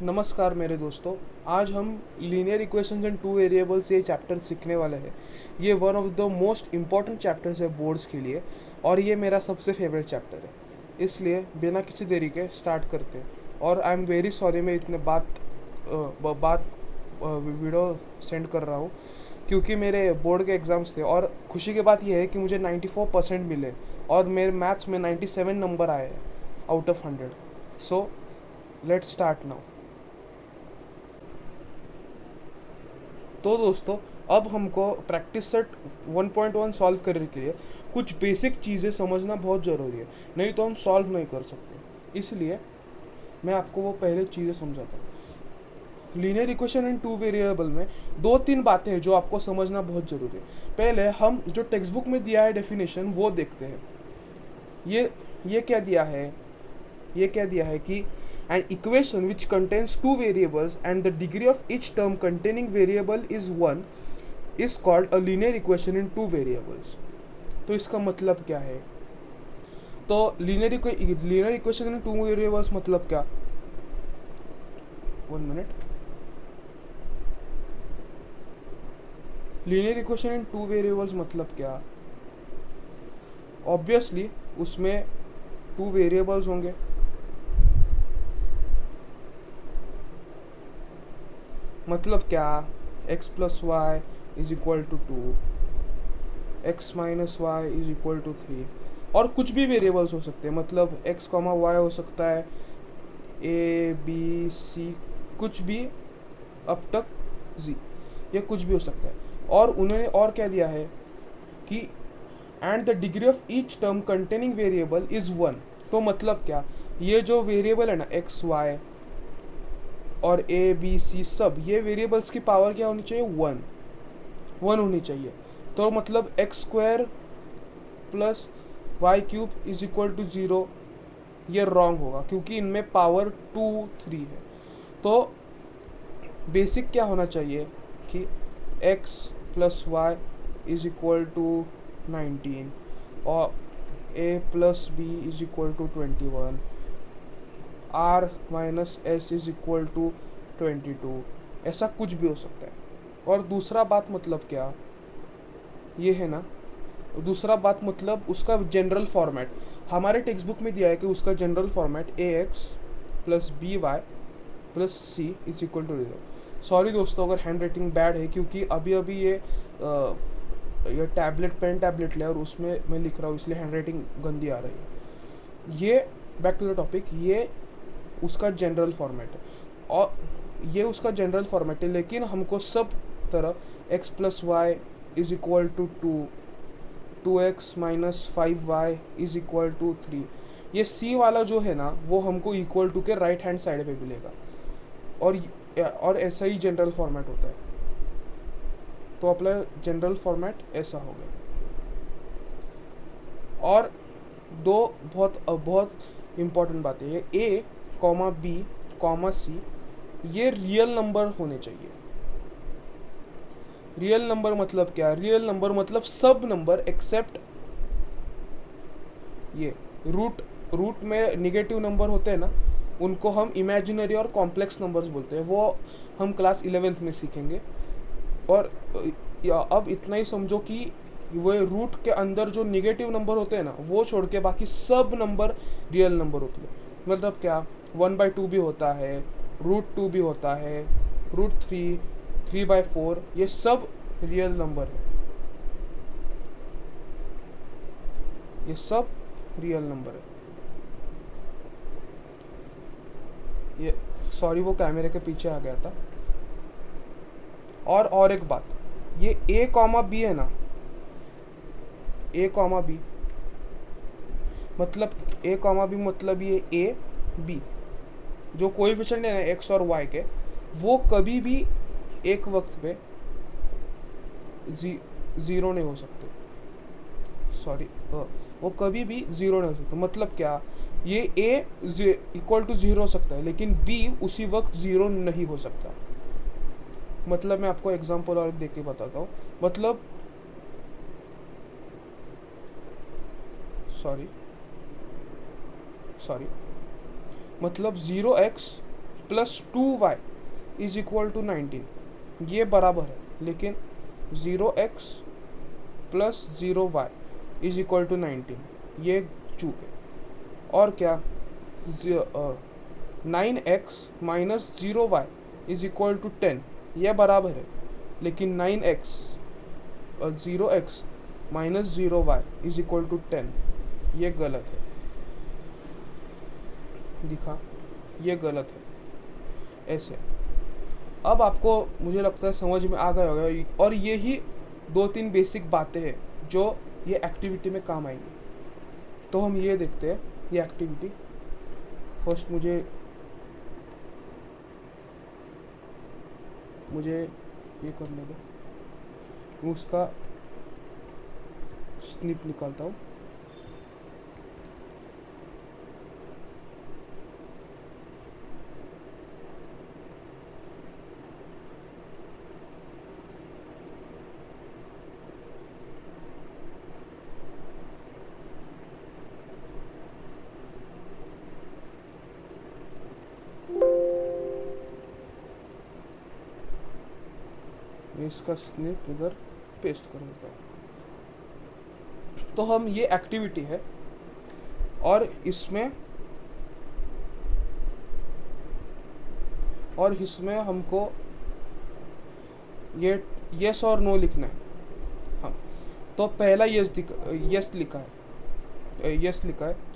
नमस्कार मेरे दोस्तों। आज हम linear equations and two variables ये चैप्टर सीखने वाले हैं। ये one of the most important chapters है बोर्ड्स के लिए और ये मेरा सबसे फेवरेट चैप्टर है। इसलिए बिना किसी देरी के स्टार्ट करते हैं। और आई एम वेरी सॉरी मैं इतने वीडियो सेंड कर रहा हूँ क्योंकि मेरे बोर्ड के एग्ज़ाम्स थे और खुशी की बात यह है कि मुझे 94% मिले और मेरे मैथ्स में 97 नंबर आए हैं out of 100। So let's start now. तो दोस्तों, अब हमको प्रैक्टिस सेट 1.1 सॉल्व करने के लिए कुछ बेसिक चीज़ें समझना बहुत ज़रूरी है, नहीं तो हम सॉल्व नहीं कर सकते। इसलिए मैं आपको वो पहले चीज़ें समझाता हूँ। Linear equation in two variable में दो तीन बातें हैं जो आपको समझना बहुत ज़रूरी है। पहले हम जो टेक्स्ट बुक में दिया है डेफिनेशन वो देखते हैं। ये क्या दिया है? ये क्या दिया है कि an equation which contains two variables and the degree of each term containing variable is 1 is called a linear equation in two variables। तो इसका मतलब क्या है? तो linear equation in two variables मतलब क्या? 1 minute. Linear equation in two variables मतलब क्या? ऑब्वियसली उसमें टू वेरिएबल्स होंगे। मतलब क्या? x plus Y is equal to 2, x minus Y is equal to 3। और कुछ भी वेरिएबल्स हो सकते हैं, मतलब x कॉमा वाई हो सकता है, a b c, कुछ भी अब तक z, ये कुछ भी हो सकता है। और उन्होंने और क्या दिया है कि and the degree of each term containing variable is 1। तो मतलब क्या? ये जो वेरिएबल है ना x y और ए बी सी सब, ये वेरिएबल्स की पावर क्या होनी चाहिए? 1 होनी चाहिए। तो मतलब X square plus Y cube is equal to 0, ये रॉन्ग होगा क्योंकि इनमें पावर 2 3 है। तो बेसिक क्या होना चाहिए कि x plus Y is equal to 19 और a plus B is equal to 21, R minus S is equal to 22। ऐसा कुछ भी हो सकता है। और दूसरा बात मतलब क्या? ये है ना, दूसरा बात मतलब उसका जनरल फॉर्मेट हमारे टेक्स्ट बुक में दिया है कि उसका general format A X plus B Y plus C is equal to 0। Sorry दोस्तों अगर हैंड राइटिंग बैड है, क्योंकि अभी अभी ये पेन टैबलेट ले और उसमें मैं लिख रहा हूँ, इसलिए हैंड राइटिंग गंदी आ रही है। ये बैक टू द टॉपिक, ये उसका जनरल फॉर्मेट है और ये उसका जनरल फॉर्मेट है, लेकिन हमको सब तरह x plus Y is equal to 2x minus 5y is equal to 3, ये c वाला जो है ना वो हमको इक्वल टू के राइट हैंड साइड पे मिलेगा। और ऐसा ही जनरल फॉर्मेट होता है। तो अपना जनरल फॉर्मेट ऐसा हो गया। और दो बहुत बहुत इम्पॉर्टेंट बातें, ये a कॉमा बी कॉमा सी ये रियल नंबर होने चाहिए। रियल नंबर मतलब क्या? रियल नंबर मतलब सब नंबर एक्सेप्ट ये रूट में निगेटिव नंबर होते हैं ना, उनको हम इमेजिनरी और कॉम्प्लेक्स नंबर्स बोलते हैं। वो हम क्लास 11th में सीखेंगे। और अब इतना ही समझो कि वो रूट के अंदर जो निगेटिव नंबर होते हैं ना, वो छोड़ के बाकी सब नंबर रियल नंबर होते हैं। मतलब क्या? 1/2 भी होता है, √2 भी होता है, √3, 3/4, ये सब रियल नंबर है। ये सब रियल नंबर है। ये सॉरी वो कैमरे के पीछे आ गया था। और एक बात, ये a कॉमा बी है ना, a कॉमा बी मतलब ये a b जो कोएफिशिएंट है ना x और y के, वो कभी भी एक वक्त पे ज़ीरो नहीं हो सकते। सॉरी, वो कभी भी ज़ीरो नहीं हो सकते। मतलब क्या? ये a इक्वल टू 0 हो सकता है, लेकिन b उसी वक्त 0 नहीं हो सकता। मतलब मैं आपको एग्जांपल और देख के बताता हूँ। मतलब सॉरी मतलब 0x plus 2y is equal to 19, ये बराबर है, लेकिन 0x plus 0y is equal to 19, ये चूक है। और क्या, 9x minus 0y is equal to 10, यह बराबर है, लेकिन 9x 0x minus 0y is equal to 10, ये गलत है। दिखा, ये गलत है। ऐसे अब आपको मुझे लगता है समझ में आ गया होगा, और ये ही 2-3 बेसिक बातें हैं जो ये एक्टिविटी में काम आएंगी। तो हम ये देखते हैं ये एक्टिविटी। फर्स्ट मुझे ये करने दो, मैं उसका स्निप निकालता हूँ। मैं इसका स्निप इधर पेस्ट कर देता हूँ। तो हम ये एक्टिविटी है, और इसमें हमको ये यस और नो लिखना है। हाँ, तो पहला यस लिखा है।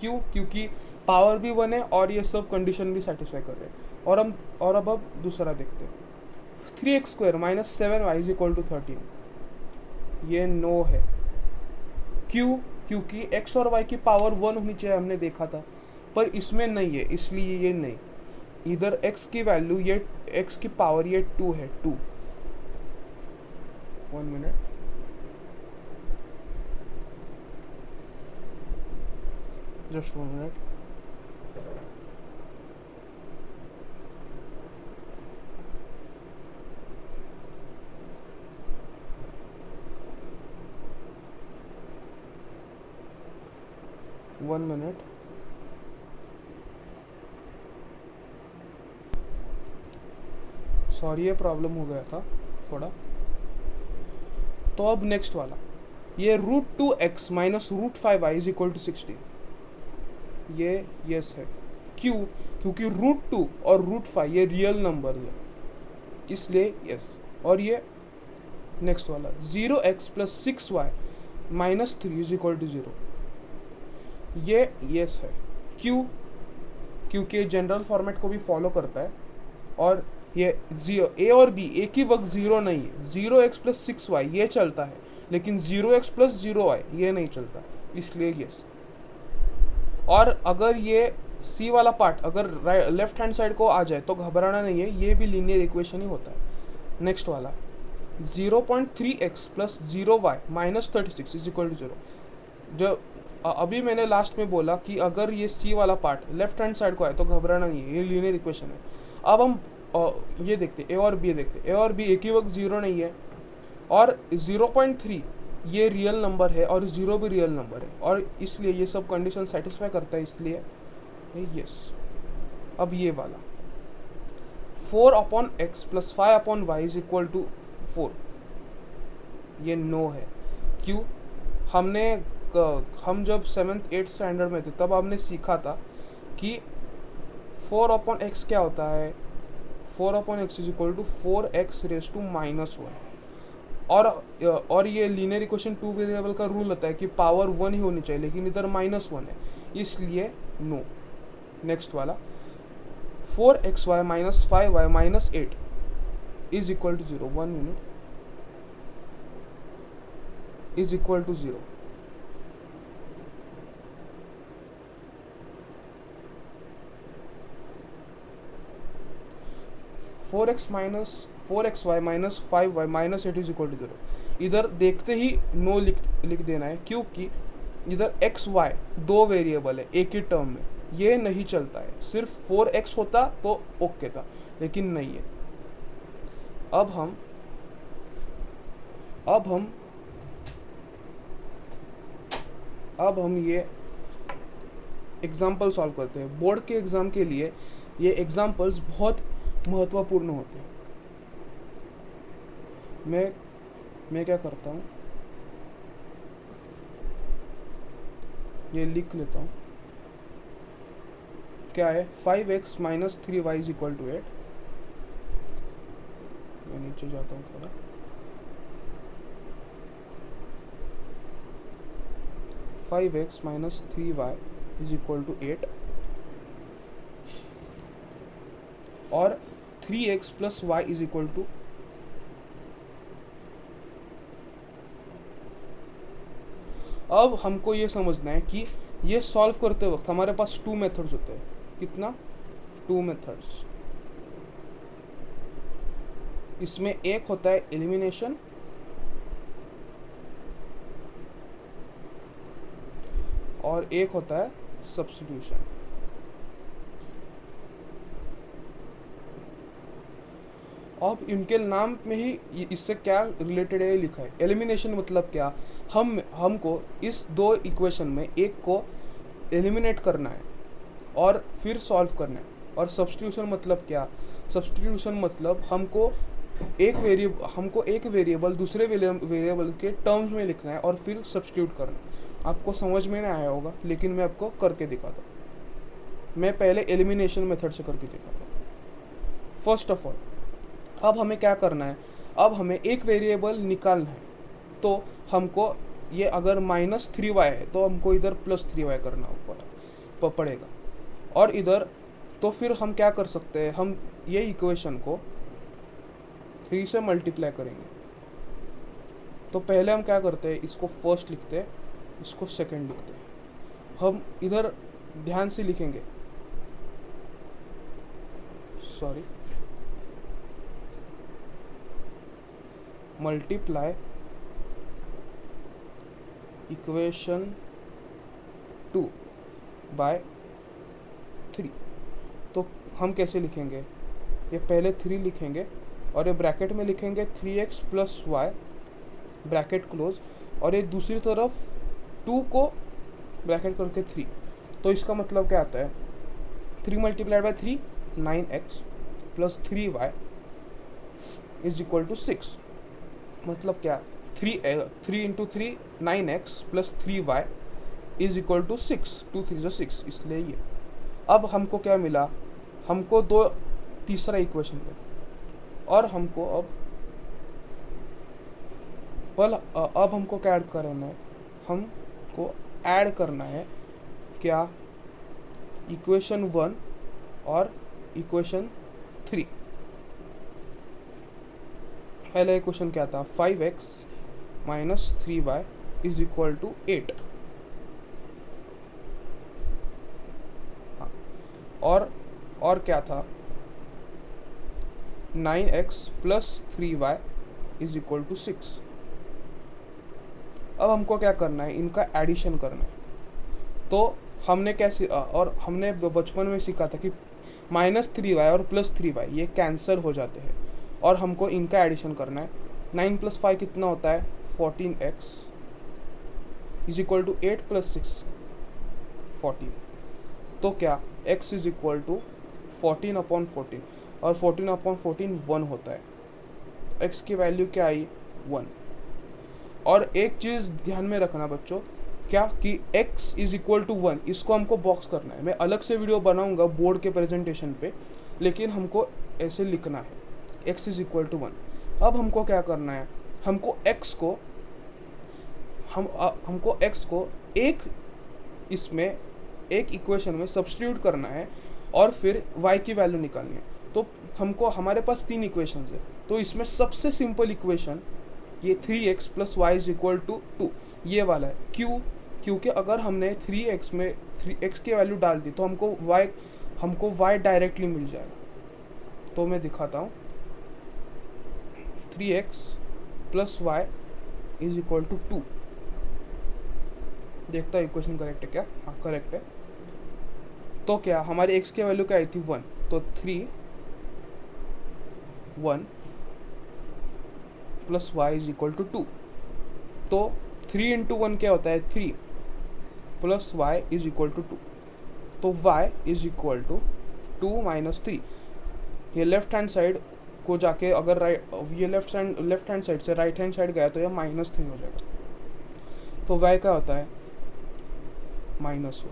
क्यों? क्योंकि पावर भी 1 है और ये सब कंडीशन भी सेटिस्फाई कर रहे हैं। और अब दूसरा देखते हैं। 3x² minus 7y is equal to 13, ये नो है। क्यों? क्योंकि x और y की पावर 1 होनी चाहिए, हमने देखा था, पर इसमें नहीं है, इसलिए ये नहीं। इधर x की वैल्यू, ये x की पावर ये 2 है, 2। 1 मिनट, जस्ट 1 मिनट। सॉरी, ये प्रॉब्लम हो गया था थोड़ा। तो अब नेक्स्ट वाला, ये √2x minus √5y is equal to 16, ये यस है। क्यों? क्योंकि √2 और √5 ये रियल नंबर है, इसलिए यस। और ये नेक्स्ट वाला 0x plus 6y minus 3 is equal to 0, ये यस है। क्यों? क्योंकि जनरल फॉर्मेट को भी फॉलो करता है, और ये a और b एक ही वक्त 0 नहीं है। 0x प्लस 6y ये चलता है, लेकिन 0x प्लस 0y ये नहीं चलता, इसलिए यस। और अगर ये c वाला पार्ट अगर लेफ्ट हैंड साइड को आ जाए तो घबराना नहीं है, ये भी लीनियर इक्वेशन ही होता है। नेक्स्ट वाला 0.3x plus 0y minus 36 is equal to 0। जो अभी मैंने लास्ट में बोला कि अगर ये c वाला पार्ट लेफ्ट हैंड साइड को आए तो घबराना नहीं है, ये लीनियर इक्वेशन है। अब हम ये देखते, a और b देखते। a और b एक ही वक्त 0 नहीं है, और 0.3 ये रियल नंबर है, और 0 भी रियल नंबर है, और इसलिए ये सब कंडीशन सेटिस्फाई करता है, इसलिए यस। अब ये वाला 4/x plus 5/y is equal to 4, ये नो है। क्यों? हम जब 7th 8th स्टैंडर्ड में थे तब हमने सीखा था कि 4/x क्या होता है। 4/x is equal to 4x raise to -1। और ये लीनियर इक्वेशन 2 वेरिएबल का रूल होता है कि पावर 1 ही होनी चाहिए, लेकिन इधर -1 है, इसलिए नो। नेक्स्ट वाला 4xy minus 5y minus 8 is equal to 0। 1 minute, is equal to 0। Four X Y minus 5y minus 8 is equal to 0। इधर देखते ही नो लिख देना है, क्योंकि इधर एक्स वाई 2 वेरिएबल है एक ही टर्म में, ये नहीं चलता है। सिर्फ 4x होता तो ओके था, लेकिन नहीं है। अब हम ये एग्जाम्पल सॉल्व करते हैं। बोर्ड के एग्ज़ाम के लिए ये एग्जाम्पल्स बहुत महत्वपूर्ण होते हैं। मैं क्या करता हूँ, ये लिख लेता हूँ। क्या है 5x minus 3y is equal to 8। मैं नीचे जाता हूँ थोड़ा। 5x minus 3y is equal to 8 और 3x plus Y is equal to, अब हमको ये समझना है कि ये सॉल्व करते वक्त हमारे पास 2 मेथड्स होते हैं। कितना? 2 मेथड्स। इसमें एक होता है एलिमिनेशन और एक होता है सब्स्टिट्यूशन। अब इनके नाम में ही इससे क्या रिलेटेड है लिखा है। एलिमिनेशन मतलब क्या, हमको इस दो इक्वेशन में एक को एलिमिनेट करना है और फिर सॉल्व करना है। और सब्स्टिट्यूशन मतलब क्या, सब्स्टिट्यूशन मतलब हमको एक वेरिएबल दूसरे वेरिएबल के टर्म्स में लिखना है और फिर सब्स्टिट्यूट करना है। आपको समझ में नहीं आया होगा, लेकिन मैं आपको करके दिखाता हूँ। मैं पहले एलिमिनेशन मेथड से करके दिखाता हूँ। फर्स्ट ऑफ ऑल, अब हमें क्या करना है, अब हमें एक वेरिएबल निकालना है। तो हमको ये अगर -3y है तो हमको इधर +3y करना पड़ेगा। और इधर तो फिर हम क्या कर सकते हैं, हम ये इक्वेशन को 3 से मल्टीप्लाई करेंगे। तो पहले हम क्या करते हैं, इसको फर्स्ट लिखते हैं, इसको सेकंड लिखते हैं। हम इधर ध्यान से लिखेंगे, सॉरी, मल्टीप्लाई इक्वेशन 2 बाय 3। तो हम कैसे लिखेंगे, ये पहले 3 लिखेंगे और ये ब्रैकेट में लिखेंगे 3x plus Y bracket close, और ये दूसरी तरफ 2 को ब्रैकेट करके 3। तो इसका मतलब क्या आता है, 3 multiplied by 3 9x plus 3y is equal to 6। मतलब क्या, 3 into 3 9x plus 3y is equal to 6, 2 3 जो 6, इसलिए ये। अब हमको क्या मिला, हमको तीसरा इक्वेशन मिला। और हमको अब हमको क्या ऐड करना है, हमको ऐड करना है क्या, इक्वेशन 1 और इक्वेशन 3। पहला इक्वेशन क्या था, 5x minus 3y is equal to 8। और क्या था, 9x plus 3y is equal to 6। अब हमको क्या करना है, इनका एडिशन करना है। तो हमने कैसे, और हमने बचपन में सीखा था कि -3y और +3y ये कैंसिल हो जाते हैं और हमको इनका एडिशन करना है। 9 + 5 कितना होता है, 14x इज इक्वल टू 8 + 6 14। तो क्या, x इज इक्वल टू 14/14 और 14/14 1 होता है। x की वैल्यू क्या आई, 1। और एक चीज़ ध्यान में रखना बच्चों, क्या कि x इज इक्वल टू 1, इसको हमको बॉक्स करना है। मैं अलग से वीडियो बनाऊंगा बोर्ड के प्रेजेंटेशन पे, लेकिन हमको ऐसे लिखना है, x इज इक्वल टू 1। अब हमको क्या करना है, हमको x को एक इक्वेशन में सब्स्टिट्यूट करना है और फिर y की वैल्यू निकालनी है। तो हमारे पास 3 इक्वेशंस है। तो इसमें सबसे सिंपल इक्वेशन ये 3x plus Y is equal to 2 ये वाला है। क्योंकि अगर हमने 3x में 3x की वैल्यू डाल दी तो हमको y डायरेक्टली मिल जाएगा। तो मैं दिखाता हूँ, 3x plus Y is equal to 2। देखता है इक्वेशन करेक्ट है क्या, हाँ करेक्ट है। तो क्या, हमारी x की वैल्यू क्या आई थी, 1। तो 3 1 plus Y is equal to 2। तो 3 इंटू 1 क्या होता है, 3 plus Y is equal to 2। तो y is equal to 2 minus 3। ये लेफ्ट हैंड साइड को जाके अगर ये लेफ्ट हैंड साइड से राइट हैंड साइड गया तो ये -3 हो जाएगा। तो y क्या होता है -1।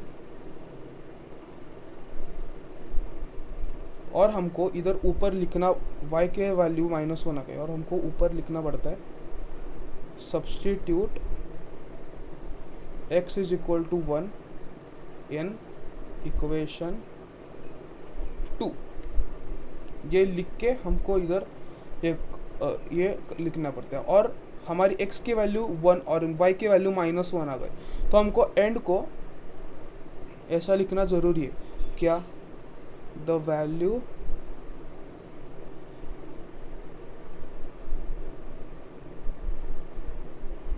और हमको इधर ऊपर लिखना y के वैल्यू -1 आ गए और हमको ऊपर लिखना पड़ता है substitute x is equal to 1 in equation 2। ये लिख के हमको इधर ये लिखना पड़ता है और हमारी x की वैल्यू 1 और y की वैल्यू -1 आ गई। तो हमको एंड को ऐसा लिखना ज़रूरी है, क्या the value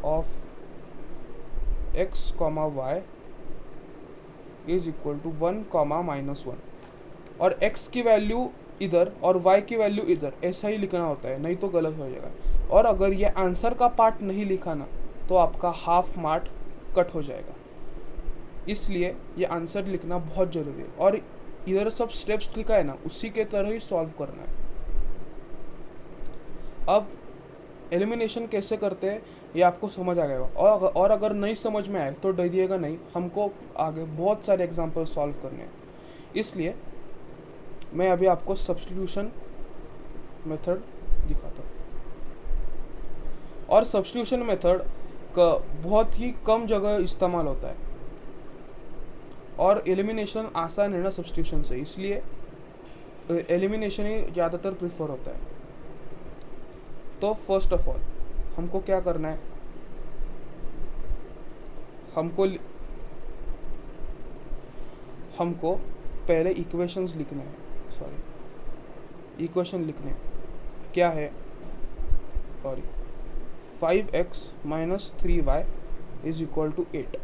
of x, y is equal to 1, -1। और x की वैल्यू इधर और y की वैल्यू इधर, ऐसा ही लिखना होता है, नहीं तो गलत हो जाएगा। और अगर ये आंसर का पार्ट नहीं लिखा ना तो आपका हाफ मार्क कट हो जाएगा। इसलिए ये आंसर लिखना बहुत ज़रूरी है और इधर सब स्टेप्स लिखा है ना उसी के तरह ही सॉल्व करना है। अब एलिमिनेशन कैसे करते हैं ये आपको समझ आ गया। और अगर नहीं समझ में आए तो डरिएगा नहीं, हमको आगे बहुत सारे एग्जाम्पल सॉल्व करने हैं। इसलिए मैं अभी आपको सब्स्टिट्यूशन मेथड दिखाता हूँ। और सब्स्टिट्यूशन मेथड का बहुत ही कम जगह इस्तेमाल होता है और एलिमिनेशन आसान है ना सब्स्टिट्यूशन से, इसलिए एलिमिनेशन ही ज़्यादातर प्रेफर होता है। तो फर्स्ट ऑफ ऑल हमको क्या करना है, हमको पहले इक्वेशंस लिखने हैं, इक्वेशन लिखने हैं। क्या है 5x minus 3y is equal to 8।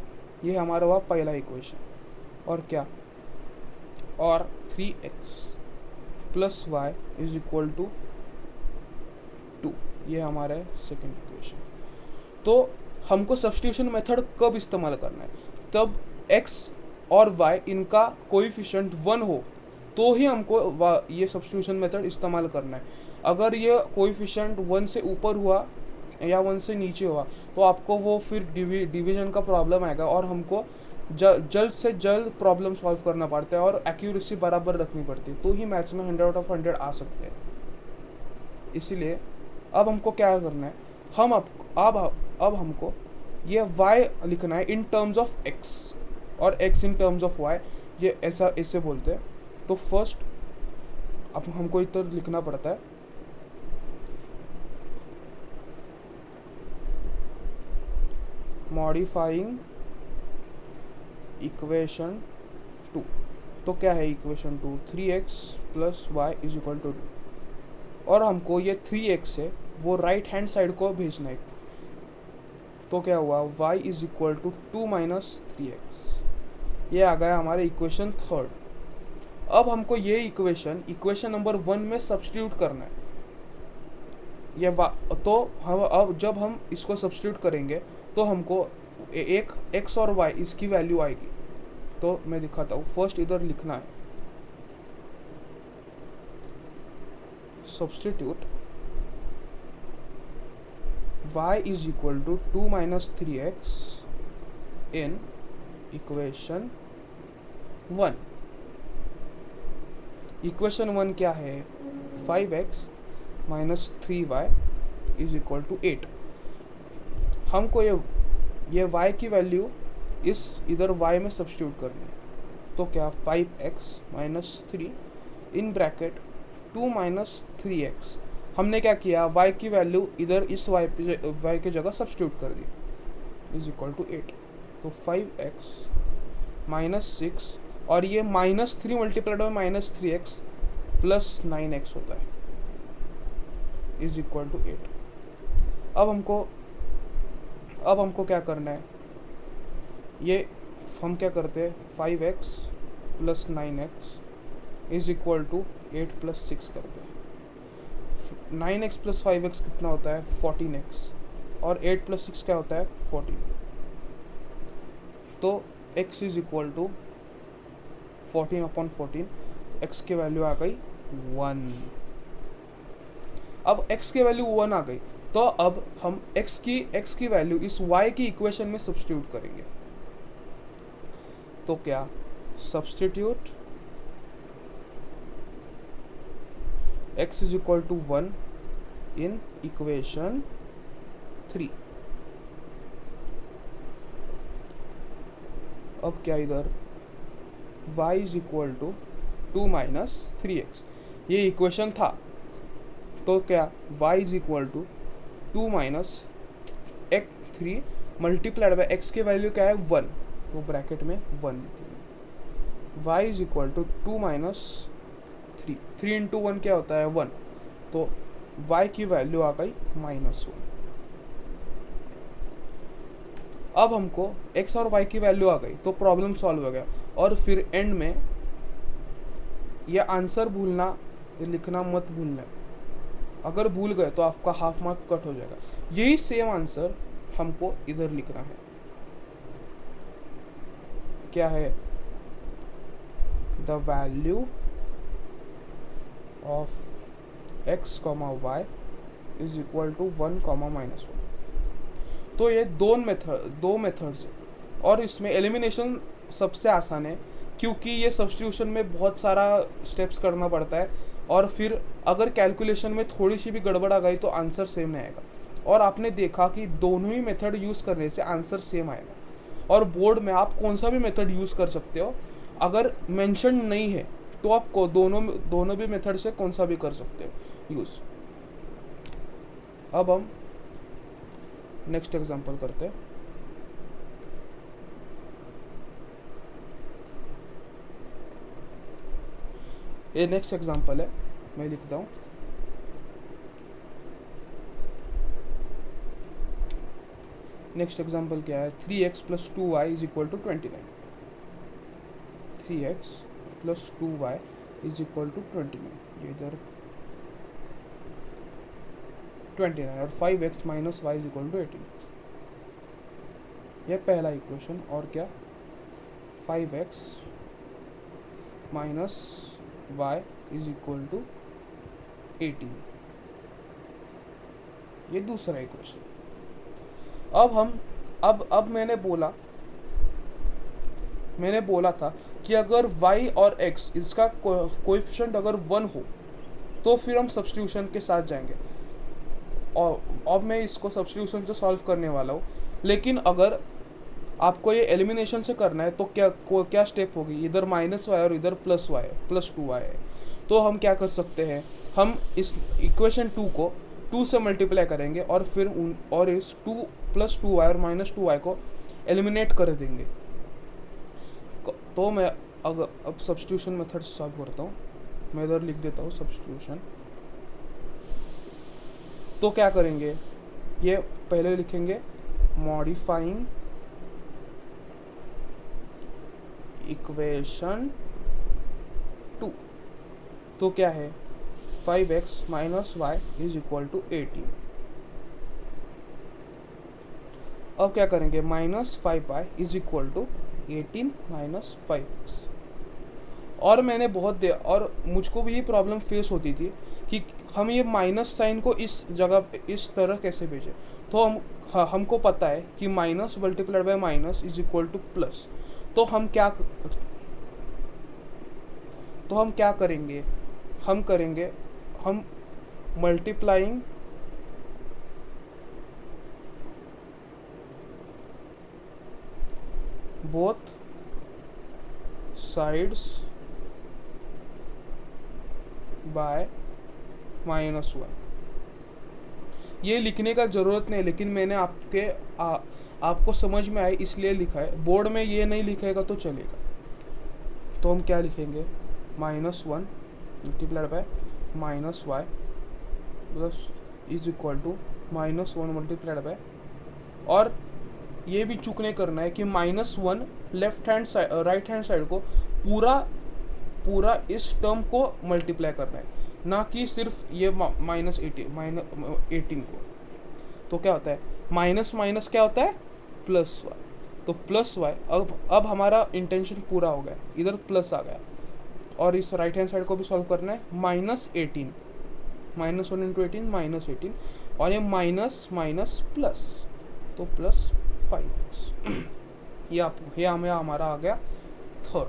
ये हमारा हुआ पहला इक्वेशन। और क्या, और 3x plus y is equal to 2। ये हमारा है सेकेंड इक्वेशन। तो हमको सब्स्टिट्यूशन मेथड कब इस्तेमाल करना है, तब x और y इनका कोएफिशिएंट 1 हो तो ही हमको ये सब्स्टिट्यूशन मेथड इस्तेमाल करना है। अगर ये कोएफिशिएंट 1 से ऊपर हुआ या 1 से नीचे हुआ तो आपको वो फिर डिवीजन का प्रॉब्लम आएगा और हमको जल्द से जल्द प्रॉब्लम सॉल्व करना पड़ता है और एक्यूरेसी बराबर रखनी पड़ती है, तो ही मैथ्स में 100 आउट ऑफ 100 आ सकते हैं। इसीलिए अब हमको क्या करना है, अब हमको ये y लिखना है इन टर्म्स ऑफ x और x in terms of y, ये ऐसे बोलते हैं। तो फर्स्ट अब हमको इधर लिखना पड़ता है मॉडिफाइंग इक्वेशन 2। तो क्या है equation 2, 3x plus y is equal to 2। और हमको ये 3x है वो राइट हैंड साइड को भेजना है। तो क्या हुआ, y is equal to 2 minus 3x। ये आ गया हमारे इक्वेशन थर्ड। अब हमको ये इक्वेशन नंबर 1 में सब्स्टिट्यूट करना है। ये तो हम अब जब हम इसको सब्स्टिट्यूट करेंगे तो हमको एक x और y इसकी वैल्यू आएगी। तो मैं दिखाता हूँ, फर्स्ट इधर लिखना है substitute y is equal to 2 minus 3x in equation 1। Equation 1 क्या है, 5x minus 3y is equal to 8। हमको ये y की वैल्यू इस इधर y में सब्स्टिट्यूट करनी है। तो क्या 5x minus 3 in bracket 2 minus 3x। हमने क्या किया, y की वैल्यू इधर इस y के जगह सब्स्टिट्यूट कर दी इज इक्वल टू 8। तो 5x माइनस 6 और ये -3 multiplied by -3x plus 9x होता है इज इक्वल टू 8। अब हमको क्या करना है, ये हम क्या करते हैं 5x plus 9x is equal to 8 plus 6 करते हैं। 9x प्लस 5x कितना होता है 14x और 8 प्लस 6 क्या होता है 14। तो x is equal to 14 upon 14, x की वैल्यू आ गई 1। अब x की वैल्यू 1 आ गई, तो अब हम x की वैल्यू इस y की इक्वेशन में सब्स्टिट्यूट करेंगे। तो क्या, substitute x is equal to 1 in equation 3। अब क्या, इधर y is equal to 2 minus 3x, ये इक्वेशन था। तो क्या, y is equal to 2 minus x 3 multiplied by x की वैल्यू क्या है 1, तो ब्रैकेट में 1 लिखेंगे। y is equal to 2 minus 3 into 1 क्या होता है 1, तो y की वैल्यू आ गई -1। अब हमको x और y की वैल्यू आ गई, तो प्रॉब्लम सॉल्व हो गया। और फिर एंड में ये आंसर भूलना, ये लिखना मत भूलना, अगर भूल गए तो आपका हाफ मार्क कट हो जाएगा। यही सेम आंसर हमको इधर लिखना है। क्या है, the value of x, y is equal to 1, -1। तो ये दो मेथड्स है, और इसमें एलिमिनेशन सबसे आसान है, क्योंकि ये सब्स्टिट्यूशन में बहुत सारा स्टेप्स करना पड़ता है, और फिर अगर कैलकुलेशन में थोड़ी सी भी गड़बड़ आ गई तो आंसर सेम नहीं आएगा। और आपने देखा कि दोनों ही मेथड यूज़ करने से आंसर सेम आएगा। और बोर्ड में आप कौन सा भी मेथड यूज़ कर सकते हो, अगर मेंशन नहीं है तो आप दोनों भी मेथड से कौन सा भी कर सकते हो यूज़। अब हम नेक्स्ट एग्जांपल करते हैं। ये नेक्स्ट एग्जांपल है, मैं लिखता हूँ। नेक्स्ट एग्जांपल क्या है, 3x plus 2y is equal to 29। 3x plus 2y is equal to 29, ये इधर 29, और 5x minus Y is equal to 18। यह पहला इक्वेशन। और क्या, 5x minus Y is equal to 18, ये दूसरा इक्वेशन। अब मैंने बोला था कि अगर y और x इसका कोएफिशिएंट अगर 1 हो तो फिर हम सब्स्टिट्यूशन के साथ जाएंगे। और अब मैं इसको सब्स्टिट्यूशन से सॉल्व करने वाला हूँ। लेकिन अगर आपको ये एलिमिनेशन से करना है तो क्या स्टेप होगी, इधर -y और इधर प्लस 2y है। तो हम क्या कर सकते हैं, हम इस इक्वेशन 2 को 2 से मल्टीप्लाई करेंगे, और फिर इस 2 + 2y और -2y को एलिमिनेट कर देंगे। तो मैं अब सब्स्टिट्यूशन मेथड से सॉल्व करता हूँ। मैं इधर लिख देता हूँ सब्स्टिट्यूशन। तो क्या करेंगे, ये पहले लिखेंगे मॉडिफाइंग इक्वेशन 2। तो क्या है, 5x minus Y is equal to 18। अब क्या करेंगे, -5y is equal to 18 minus 5x। और मैंने और मुझको भी ये प्रॉब्लम फेस होती थी कि हम ये माइनस साइन को इस जगह इस तरह कैसे भेजें। तो हमको पता है कि minus multiplied by minus is equal two plus. तो हम क्या करेंगे, हम मल्टीप्लाइंग बोथ साइड्स बाय -1। ये लिखने का ज़रूरत नहीं, लेकिन मैंने आपको समझ में आए इसलिए लिखा है। बोर्ड में ये नहीं लिखेगा तो चलेगा। तो हम क्या लिखेंगे, -1 multiplied by -y plus is equal to -1 multiplied by, और ये भी चूक नहीं करना है कि -1 राइट हैंड साइड को पूरा इस टर्म को मल्टीप्लाई करना है, ना कि सिर्फ ये -18 को। तो क्या होता है, माइनस क्या होता है, +y। तो +y, अब हमारा इंटेंशन पूरा हो गया, इधर प्लस आ गया। और इस राइट हैंड साइड को भी सॉल्व करना है, -18, -1 इंटू 18 -18, और ये माइनस माइनस प्लस, तो प्लस 5x। ये हमें हमारा आ गया थर्ड।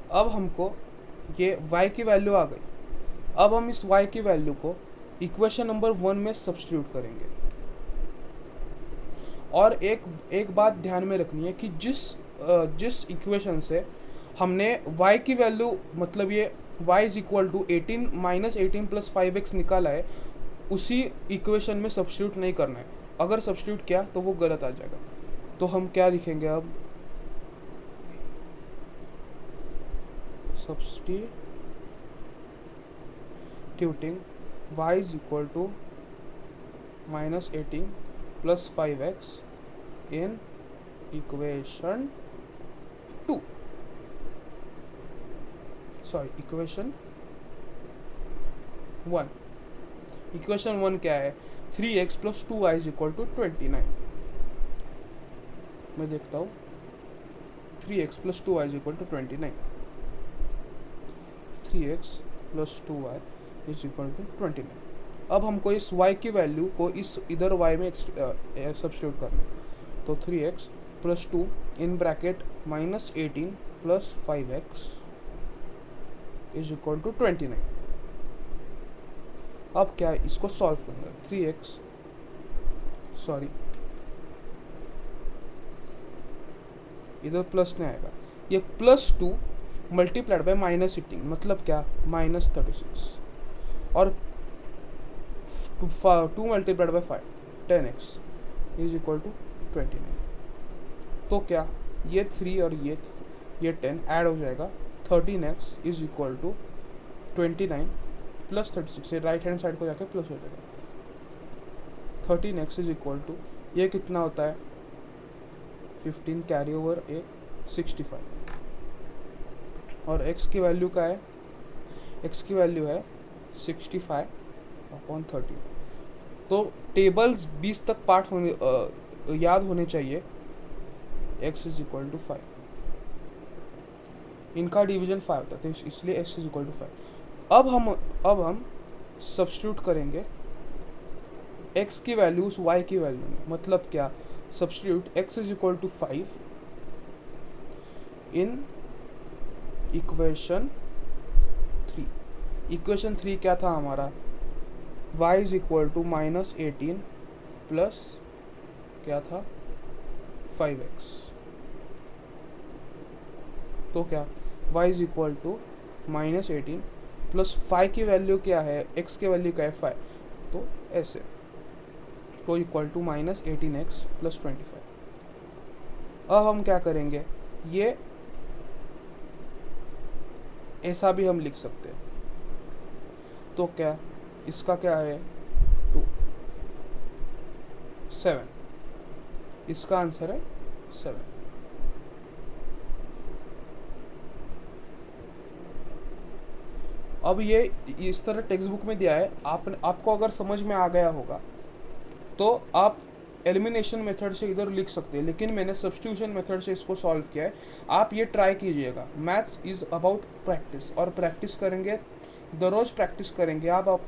अब हमको ये y की वैल्यू आ गई। अब हम इस y की वैल्यू को इक्वेशन नंबर 1 में सब्स्टिट्यूट करेंगे। और एक बात ध्यान में रखनी है कि जिस इक्वेशन से हमने y की वैल्यू, मतलब ये y is equal to 18 -18 + 5x निकाला है, उसी इक्वेशन में सब्स्टिट्यूट नहीं करना है। अगर सब्स्टिट्यूट किया तो वो गलत आ जाएगा। तो हम क्या लिखेंगे अब, substituting y is equal to -18 + 5x in equation 2, sorry equation 1। Equation 1 क्या है, 3x + 2y is equal to 29। मैं देखता हूँ, 3x + 2y is equal to 29, 3x + 2y is equal to 29। अब हमको इस y की वैल्यू को इस इधर y में सब्स्टिट्यूट करना है। तो 3x + 2 in bracket -18 + 5x is equal to 29। अब क्या है, इसको सॉल्व करेंगे। 3x, सॉरी इधर प्लस नहीं आएगा, ये +2 मल्टीप्लाइड बाय -18, मतलब क्या, -36, और 2 multiplied by 5, 10x is equal to 29। तो क्या, ये 3 और ये 10 ऐड हो जाएगा, 13x इज इक्वल टू 29 + 36, ये राइट हैंड साइड को जाके प्लस हो जाएगा। 13x इज इक्वल टू, ये कितना होता है, 15 कैरी ओवर 65, और x की वैल्यू का है, x की वैल्यू है 65/30। तो टेबल्स 20 तक पार्ट होने याद होने चाहिए। x इज इक्वल टू 5, इनका डिवीजन 5 होता है, तो इसलिए x इज इक्वल टू 5। अब हम सब्स्टिट्यूट करेंगे x की वैल्यू उस y की वैल्यू में, मतलब क्या, substitute x is equal to 5 in equation 3। Equation 3 क्या था हमारा, y is equal to -18 plus क्या था 5x। तो क्या, y is equal to -18 plus 5 की वैल्यू क्या है, x की वैल्यू क्या है 5, तो ऐसे, तो इक्वल टू -18x + 25। अब हम क्या करेंगे, ये ऐसा भी हम लिख सकते हैं। तो क्या, इसका क्या है 2, 7, इसका आंसर है 7। अब ये इस तरह टेक्स्ट बुक में दिया है, आपको अगर समझ में आ गया होगा तो आप एलिमिनेशन मेथड से इधर लिख सकते हैं, लेकिन मैंने सब्स्टिट्यूशन मेथड से इसको सॉल्व किया है। आप ये ट्राई कीजिएगा। मैथ्स इज़ अबाउट प्रैक्टिस, और प्रैक्टिस करेंगे, रोज़ प्रैक्टिस करेंगे। आप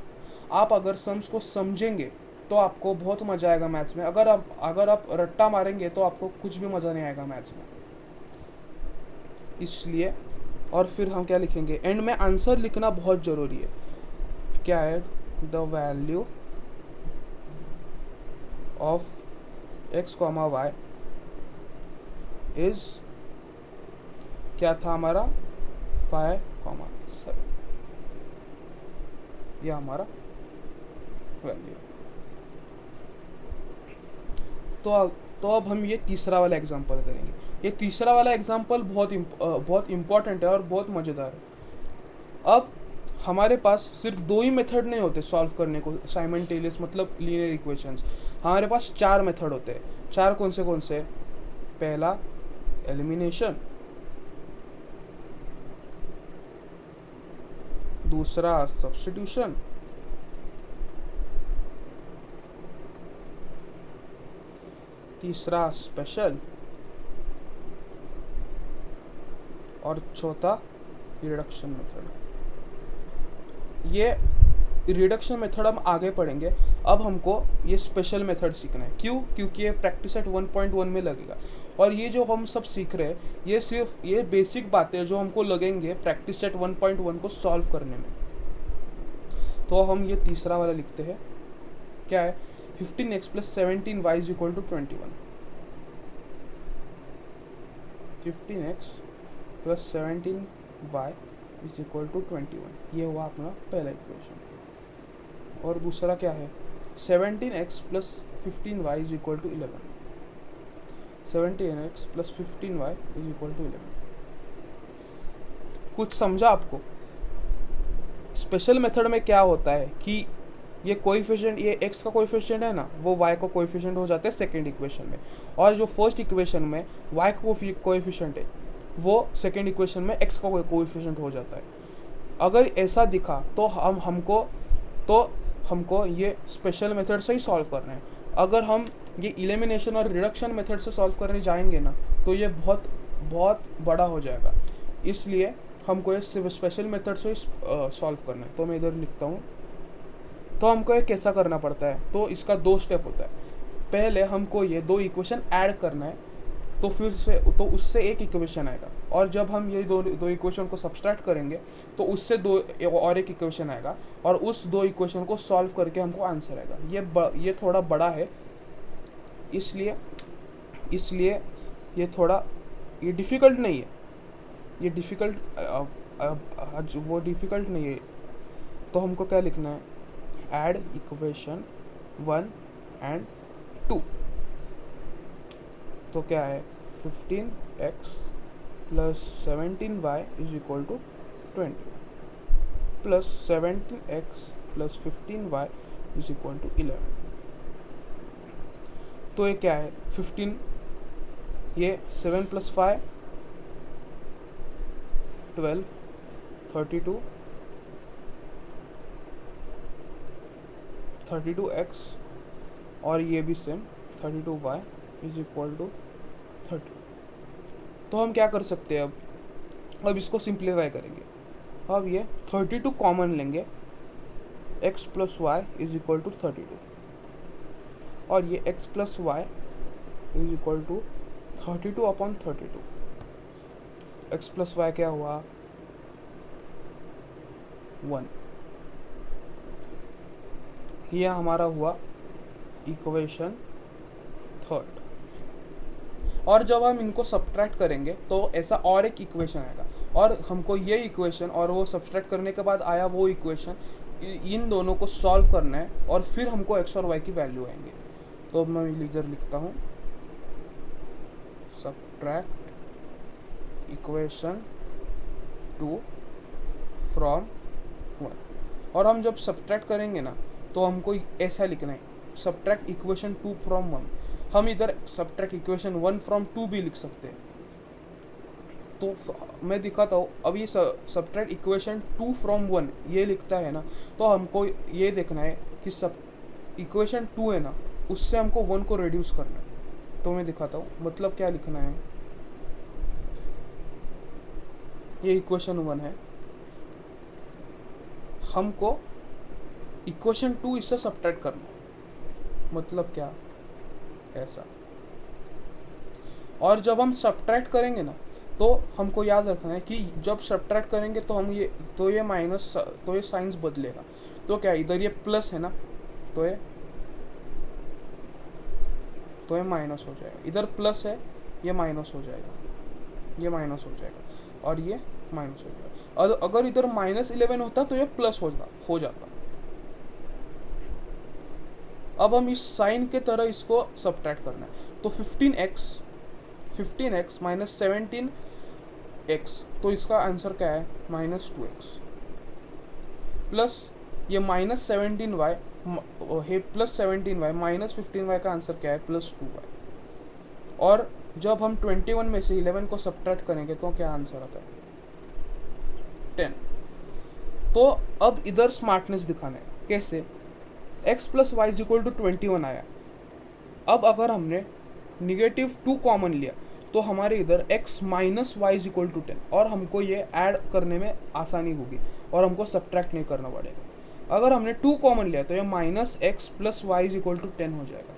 अगर सम्स को समझेंगे तो आपको बहुत मज़ा आएगा मैथ्स में। अगर आप रट्टा मारेंगे तो आपको कुछ भी मज़ा नहीं आएगा मैथ्स में। इसलिए, और फिर हम क्या लिखेंगे, एंड में आंसर लिखना बहुत ज़रूरी है। क्या है, the value of x, y is, क्या था हमारा 5,7, यह हमारा वैल्यू। तो अब हम ये तीसरा वाला एग्जांपल करेंगे। ये तीसरा वाला एग्जांपल बहुत इम्पॉर्टेंट है और बहुत मज़ेदार है। अब हमारे पास सिर्फ 2 ही मेथड नहीं होते सॉल्व करने को साइमल्टेनियस, मतलब लीनियर इक्वेशंस। हमारे पास 4 मेथड होते हैं। 4 कौन से? पहला एलिमिनेशन, दूसरा सब्स्टिट्यूशन, तीसरा स्पेशल, और चौथा रिडक्शन मेथड। ये रिडक्शन मेथड हम आगे पढ़ेंगे। अब हमको ये स्पेशल मेथड सीखना है। क्यों? क्योंकि ये प्रैक्टिस सेट 1.1 में लगेगा, और ये जो हम सब सीख रहे हैं ये सिर्फ ये बेसिक बातें जो हमको लगेंगे प्रैक्टिस सेट 1.1 को सॉल्व करने में। तो हम ये तीसरा वाला लिखते हैं। क्या है? 15x + 17y = 21। 15x + 17y = 21। ये हुआ अपना पहला इक्वेशन। और दूसरा क्या है? 17x + 15y = 11। 17x + 15y = 11। कुछ समझा आपको? स्पेशल मेथड में क्या होता है कि ये कोएफिशिएंट, ये x का कोएफिशिएंट है ना, वो y का कोएफिशिएंट हो जाता है सेकेंड इक्वेशन में, और जो फर्स्ट इक्वेशन में y का कोएफिशिएंट है वो सेकेंड इक्वेशन में x का कोएफिशिएंट हो जाता है। अगर ऐसा दिखा तो हमको ये स्पेशल मेथड से ही सॉल्व करना है। अगर हम ये एलिमिनेशन और रिडक्शन मेथड से सॉल्व करने जाएंगे ना तो ये बहुत बहुत बड़ा हो जाएगा। इसलिए हमको ये स्पेशल मेथड से सॉल्व करना है। तो मैं इधर लिखता हूँ। तो हमको ये कैसा करना पड़ता है? तो इसका 2 स्टेप होता है। पहले हमको ये 2 इक्वेशन ऐड करना है, तो फिर से तो उससे एक इक्वेशन आएगा, और जब हम ये दो इक्वेशन को सब्सट्रैक्ट करेंगे तो उससे और एक इक्वेशन आएगा, और उस 2 इक्वेशन को सॉल्व करके हमको आंसर आएगा। ये थोड़ा बड़ा है, इसलिए ये डिफ़िकल्ट नहीं है। ये डिफ़िकल्ट वो डिफ़िकल्ट नहीं है। तो हमको क्या लिखना है? Add equation 1 and 2। तो क्या है? 15x + 17y = 20 plus 17x + 15y = 11। तो ये क्या है? 15, ये 7 + 5 12, 32x, और ये भी सेम 32y = 30। तो हम क्या कर सकते हैं? अब इसको सिंप्लीफाई करेंगे। अब ये 32 कॉमन लेंगे, x + y = 32, और ये x + y = 32/32। x + y क्या हुआ? 1। ये हमारा हुआ इक्वेशन 3। और जब हम इनको सब्ट्रैक्ट करेंगे तो ऐसा और एक इक्वेशन आएगा, और हमको ये इक्वेशन और वो सब्ट्रैक्ट करने के बाद आया वो इक्वेशन, इन दोनों को सॉल्व करना है, और फिर हमको x और y की वैल्यू आएंगे। तो मैं इधर लिखता हूँ सब्ट्रैक्ट इक्वेशन 2 फ्रॉम 1। और हम जब सब्ट्रैक्ट करेंगे ना तो हमको ऐसा लिखना है, सब्ट्रैक्ट इक्वेशन 2 फ्रॉम 1। हम इधर सब्ट्रैक्ट इक्वेशन 1 फ्रॉम 2 भी लिख सकते हैं। तो मैं दिखाता हूँ। अब ये सब्ट्रैक्ट इक्वेशन 2 फ्रॉम 1 ये लिखता है ना, तो हमको ये देखना है कि इक्वेशन 2 है ना, उससे हमको 1 को रिड्यूस करना है। तो मैं दिखाता हूँ, मतलब क्या लिखना है। ये इक्वेशन 1 है, हमको इक्वेशन 2 इससे सब्ट्रैक्ट करना है। मतलब क्या? ऐसा। और जब हम सब्ट्रैक्ट करेंगे ना तो हमको याद रखना है कि जब सब्ट्रैक्ट करेंगे तो हम ये माइनस, तो ये साइंस बदलेगा। तो क्या, इधर ये प्लस है ना, तो ये माइनस हो जाएगा। इधर प्लस है, ये माइनस हो जाएगा, ये माइनस हो जाएगा, और ये माइनस हो जाएगा। और अगर इधर -11 होता तो ये प्लस हो जाता। अब हम इस साइन के तरह इसको सब्ट्रैक्ट करना है। तो 15x - 17x, तो इसका आंसर क्या है? -2x, प्लस ये -17y है, +17y, -15y का आंसर क्या है? +2y। और जब हम 21 में से 11 को सब्ट्रैक्ट करेंगे तो क्या आंसर आता है? 10। तो अब इधर स्मार्टनेस दिखाना है। कैसे? x plus Y is equal to 21 आया। अब अगर हमने -2 कॉमन लिया तो हमारे इधर x minus Y is equal to 10, और हमको ये ऐड करने में आसानी होगी और हमको सब्ट्रैक्ट नहीं करना पड़ेगा। अगर हमने 2 कॉमन लिया तो ये minus x plus Y is equal to 10 हो जाएगा,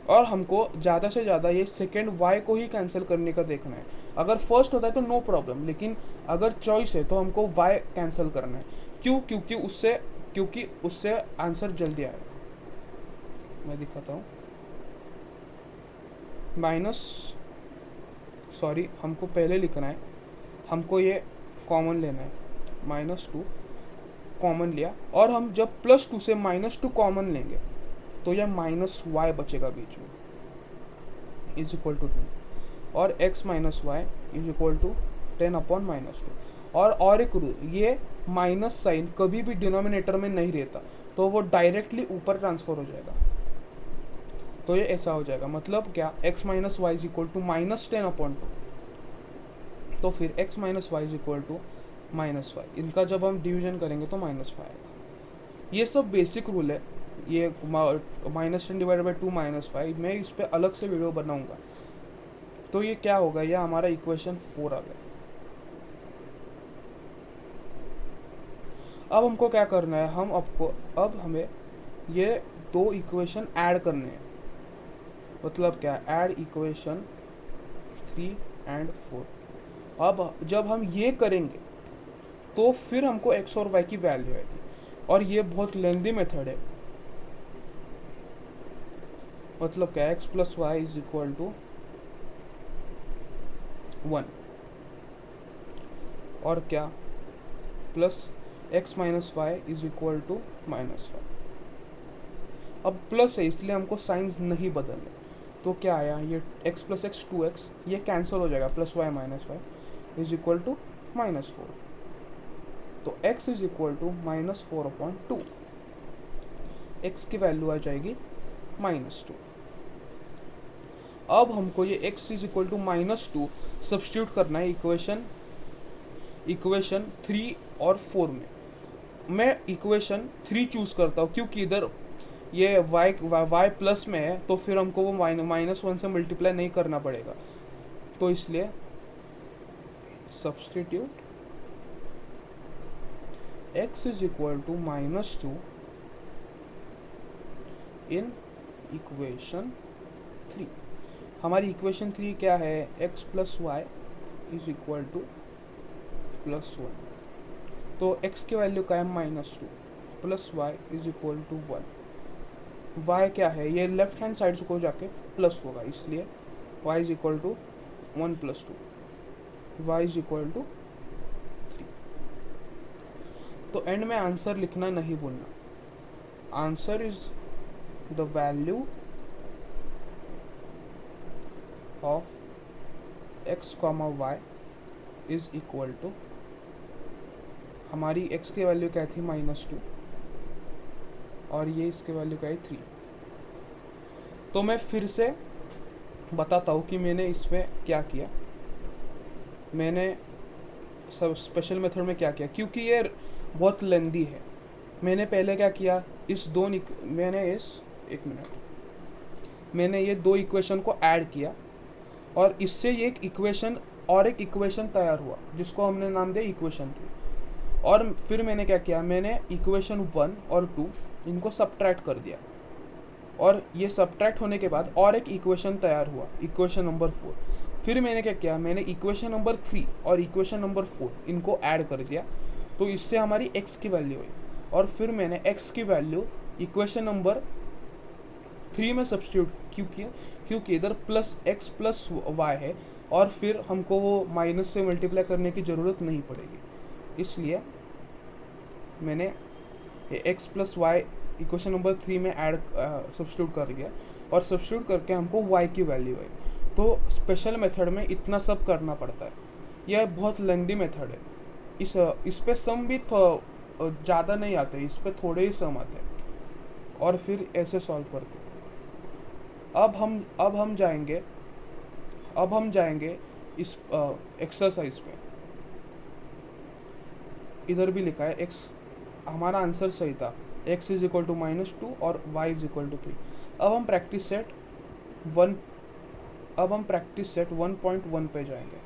और हमको ज़्यादा से ज़्यादा ये सेकेंड y को ही कैंसिल करने का देखना है। अगर फर्स्ट होता है तो नो प्रॉब्लम, लेकिन अगर चॉइस है तो हमको y कैंसिल करना है। क्यों? क्योंकि उससे आंसर जल्दी आएगा। मैं दिखाता हूँ। हमको पहले लिखना है, हमको ये कॉमन लेना है, -2 कॉमन लिया, और हम जब +2 से -2 कॉमन लेंगे तो यह -y बचेगा बीच में, इज इक्वल टू 10, और x minus Y is equal to 10/-2। और एक रूल, ये माइनस साइन कभी भी डिनोमिनेटर में नहीं रहता, तो वो डायरेक्टली ऊपर ट्रांसफर हो जाएगा। तो ये ऐसा हो जाएगा, मतलब क्या, x minus Y is equal to -10/2। तो फिर x minus Y is equal to -5। इनका जब हम डिवीजन करेंगे तो -5 आएगा। ये सब बेसिक रूल है। ये -10 डिवाइडेड बाई 2 -5, मैं इस पर अलग से वीडियो बनाऊंगा। तो ये क्या होगा, ये हमारा इक्वेशन 4 आ गया। अब हमको क्या करना है, अब हमें ये दो इक्वेशन ऐड करने हैं। मतलब क्या, ऐड इक्वेशन 3 एंड 4। अब जब हम ये करेंगे तो फिर हमको x और y की वैल्यू आएगी, और ये बहुत लेंदी मेथड है। मतलब क्या, x plus Y is equal to 1, और क्या, plus x minus Y is equal to -5। अब प्लस है इसलिए हमको साइंस नहीं बदलने। तो क्या आया, ये x प्लस एक्स 2x, ये कैंसिल हो जाएगा, plus y minus Y is equal to -4। तो x is equal to -4/2, x की वैल्यू आ जाएगी -2। अब हमको ये x is equal to -2 substitute करना है इक्वेशन 3 और 4 में। मैं इक्वेशन 3 चूज करता हूँ क्योंकि इधर ये y प्लस में है, तो फिर हमको वो -1 से मल्टीप्लाई नहीं करना पड़ेगा। तो इसलिए substitute x is equal to -2 in equation 3। हमारी इक्वेशन 3 क्या है, x plus Y is equal to +1। तो x की वैल्यू क्या है, -2, plus Y is equal to 1। y क्या है, ये लेफ्ट हैंड साइड को जाके प्लस होगा, इसलिए y is equal to 1 + 2, y is equal to 3। तो एंड में आंसर लिखना नहीं भूलना। Answer is the value of x, y is equal to, हमारी x की वैल्यू क्या थी, -2, और ये इसके वैल्यू क्या है, 3। तो मैं फिर से बताता हूँ कि मैंने इसमें क्या किया। मैंने सब स्पेशल मेथड में क्या किया, क्योंकि ये बहुत लेंदी है। मैंने पहले क्या किया, मैंने ये दो इक्वेशन को ऐड किया, और इससे ये एक इक्वेशन तैयार हुआ जिसको हमने नाम दिया इक्वेशन 3। और फिर मैंने क्या किया, मैंने इक्वेशन 1 और 2 इनको सब्ट्रैक्ट कर दिया, और ये सब्ट्रैक्ट होने के बाद और एक इक्वेशन तैयार हुआ, इक्वेशन नंबर 4। फिर मैंने क्या किया, मैंने इक्वेशन नंबर 3 और इक्वेशन नंबर 4 इनको ऐड कर दिया, तो इससे हमारी x की वैल्यू हुई। और फिर मैंने x की वैल्यू इक्वेशन नंबर 3 में सब्स्टिट्यूट क्योंकि इधर प्लस x प्लस वाई है, और फिर हमको वो माइनस से मल्टीप्लाई करने की ज़रूरत नहीं पड़ेगी, इसलिए मैंने x plus y equation number 3 में ऐड सब्स्टिट्यूट कर दिया, और सब्स्टिट्यूट करके हमको y की वैल्यू आई। तो स्पेशल मेथड में इतना सब करना पड़ता है, यह बहुत लेंदी मेथड है। इस पे सम भी ज़्यादा नहीं आते, इस पे थोड़े ही सम आते हैं, और फिर ऐसे सॉल्व करते हैं। अब हम जाएंगे इस एक्सरसाइज पे। इधर भी लिखा है x, हमारा आंसर सही था, x इज इक्वल टू -2 और y इज इक्वल टू 3। अब हम प्रैक्टिस सेट 1 अब हम प्रैक्टिस सेट 1.1 पे जाएंगे।